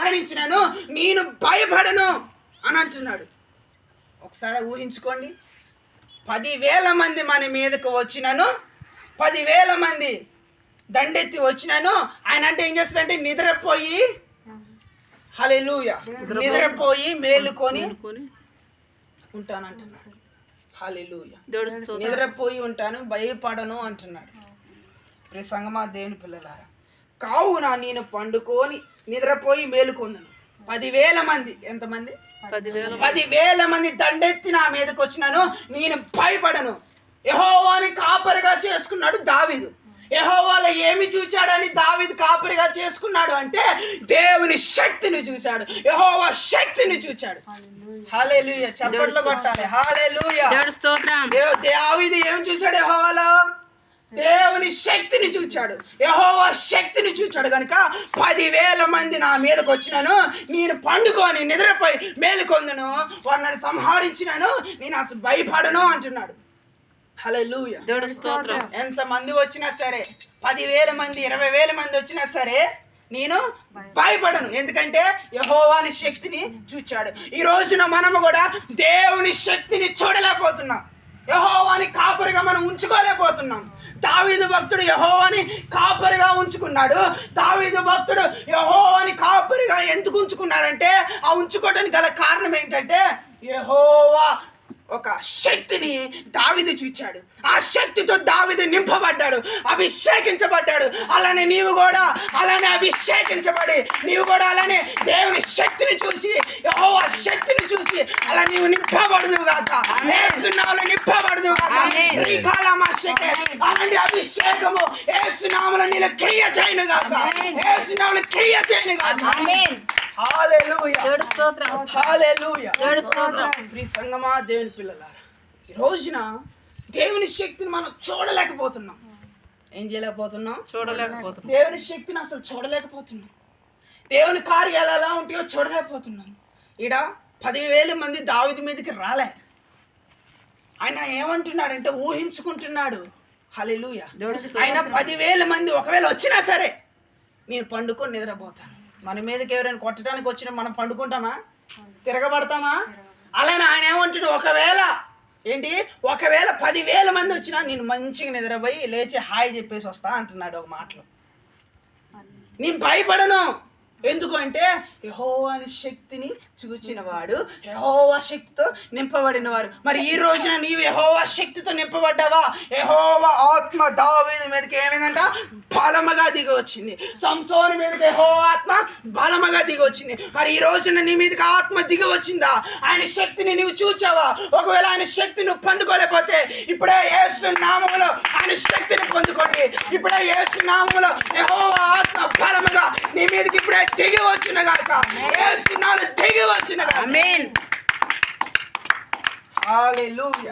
సంహరించినను నేను భయపడను అని అంటున్నాడు. ఒకసారి ఊహించుకోండి, 10,000 మంది మన మీదకు వచ్చినను, 10,000 మంది దండెత్తి వచ్చినాను, ఆయన అంటే ఏం చేస్తాడంటే నిద్రపోయి, హల్లెలూయా, నిద్రపోయి మేలుకొని ఉంటానంటున్నాడు. హల్లెలూయా, నిద్రపోయి ఉంటాను, భయపడను అంటున్నాడు. ప్రియ సంగమా, దేవుని పిల్లలారా, కావున నేను పండుకొని నిద్రపోయి మేలుకొందును. 10,000 మంది, ఎంతమంది? 10,000 మంది దండెత్తి నా మీదకి వచ్చినాను, నేను భయపడను. యెహోవాని కాపరిగా చేసుకున్నాడు దావీదు. యెహోవాలో ఏమి చూచాడని దావీదు కాపరిగా చేసుకున్నాడు అంటే దేవుని శక్తిని చూశాడు, యెహోవా శక్తిని చూచాడు. హల్లెలూయా, చప్పట్లు కొట్టాలి. హల్లెలూయా, దావీదు ఏమి చూశాడు? యెహోవాలో దేవుని శక్తిని చూచాడు, యెహోవా శక్తిని చూచాడు. కనుక 10,000 మంది నా మీదకి వచ్చినాను, నేను పండుకొని నిద్రపోయి మేలుకొందును, వాళ్ళని సంహరించినాను, నేను అసలు భయపడను అంటున్నాడు. హల్లెలూయా, ఎంత మంది వచ్చినా సరే, 10,000 మంది 20,000 మంది వచ్చినా సరే నేను భయపడను, ఎందుకంటే యెహోవాని శక్తిని చూచాడు. ఈ రోజున మనము కూడా దేవుని శక్తిని చూడలేకపోతున్నాం, యెహోవాని కాపరిగా మనం ఉంచుకోలేకపోతున్నాం. దావీదు భక్తుడు యెహోవాని కాపరిగా ఉంచుకున్నాడు. దావీదు భక్తుడు యెహోవాని కాపరిగా ఎందుకు ఉంచుకున్నాడంటే, ఆ ఉంచుకోవడానికి గల కారణం ఏంటంటే యెహోవా ఒక శక్తిని దావీదు చూచాడు. ఆ శక్తితో దావీదు నింపబడ్డాడు, అభిషేకించబడ్డాడు. అలానే నీవు కూడా అలానే అభిషేకించబడి, నీవు కూడా అలానే దేవుని శక్తిని చూసి, యెహోవా శక్తిని చూసి అలా నీవు నింపబడదువు గాక, యేసు నామములో నింపబడదువు గాక. ఈ కాలమాశకే అలాంటి అభిషేకము యేసు నామములో నీలో క్రియ చేయను గాక, యేసు నామములో క్రియ చేయను గాక. హల్లెలూయా, హల్లెలూయా. ప్రియ సంగమా, దేవుని పిల్లలారా, ఈ రోజున దేవుని శక్తిని మనం చూడలేకపోతున్నాం. ఏం చేయలేకపోతున్నాం? చూడలేకపోతున్నాం. దేవుని శక్తిని అసలు చూడలేకపోతున్నాం. దేవుని కార్యాలు ఎలా ఉంటాయో చూడలేకపోతున్నాం. ఈడ 10,000 మంది దావీదు మీదకి రాలే. ఆయన ఏమంటున్నాడంటే ఊహించుకుంటున్నాడు. హల్లెలూయా, ఆయన 10,000 మంది ఒకవేళ వచ్చినా సరే నేను పండుకొని నిద్రపోతాను. మన మీదకి ఎవరైనా కొట్టడానికి వచ్చినా మనం పండుకుంటామా? తిరగబడతామా? అలానే ఆయన ఏమంటాడు, ఒకవేళ 10,000 మంది వచ్చినా నేను మంచిగా నిద్రపోయి లేచి హాయ్ చెప్పేసి వస్తా అంటున్నాడు ఒక మాటలో. నేను భయపడను, ఎందుకు అంటే యెహోవాని శక్తిని చూచిన వాడు, యెహోవా శక్తితో నింపబడిన వారు. మరి ఈ రోజున నీవు యెహోవా శక్తితో నింపబడ్డావా? యెహోవా ఆత్మ దావీదు మీదకి ఏమైందంట? బలముగా దిగి వచ్చింది. సంసోను మీదకి యెహోవా ఆత్మ బలముగా దిగి వచ్చింది. మరి ఈ రోజున నీ మీదకి ఆత్మ దిగి వచ్చిందా? ఆయన శక్తిని నీవు చూచావా? ఒకవేళ ఆయన శక్తిని నువ్వు పొందుకోలేకపోతే ఇప్పుడే యేసు నామములో ఆయన శక్తిని పొందుకోండి. ఇప్పుడే యేసు నామములో యెహోవా ఆత్మ బలముగా నీ మీదకి ఇప్పుడే దిగి వచ్చిన గాక, యేసు నామములో దిగి వచ్చిన గాక. ఆమేన్. హల్లెలూయా.